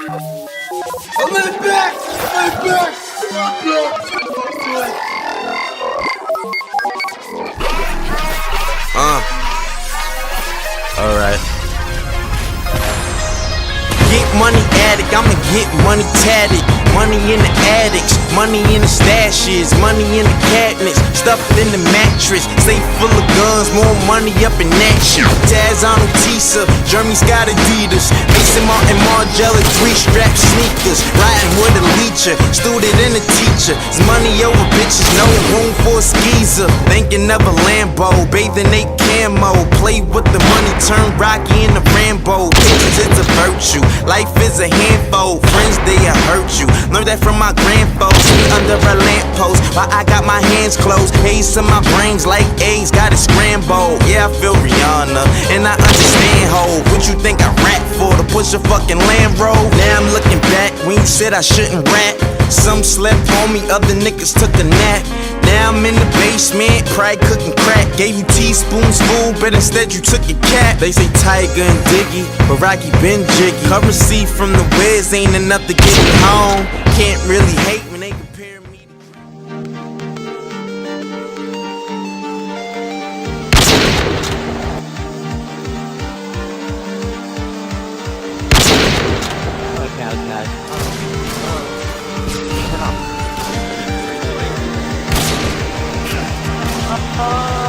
I'm in back! I'm in back! Alright. Get money addict, I'ma get money tatted. Money in the attics, money in the stashes, money in the cabinets, stuffed in the mattress, safe full of guns, more money up in that shit. Taz on Tisa, Jeremy Scott Adidas, Mason Martin Margiela, 3-strap sneakers, riding with a leecher, student and a teacher. It's money over bitches, no room for a skeezer. Thinking of a Lambo, bathing they camo, play with the money, turn Rocky into Rambo. Pictures, it's a virtue, life is a handful, friends they'll hurt you. Learned that from my grandfolks, me under a lamppost, while I got my hands closed. Haze in my brains like A's, got it scrambled. Yeah, I feel Rihanna, and I understand ho. What you think I rap for, to push a fucking Land Rover? Now I'm looking back, when you said I shouldn't rap. Some slept on me, other niggas took a nap. Now I'm in the basement, probably cooking crack. Gave you teaspoons full, but instead you took your cap. They say Tiger and Diggy, but Rocky been jiggy. Currency from the Wiz ain't enough to get me home. Can't really hate when they compare me to... Okay.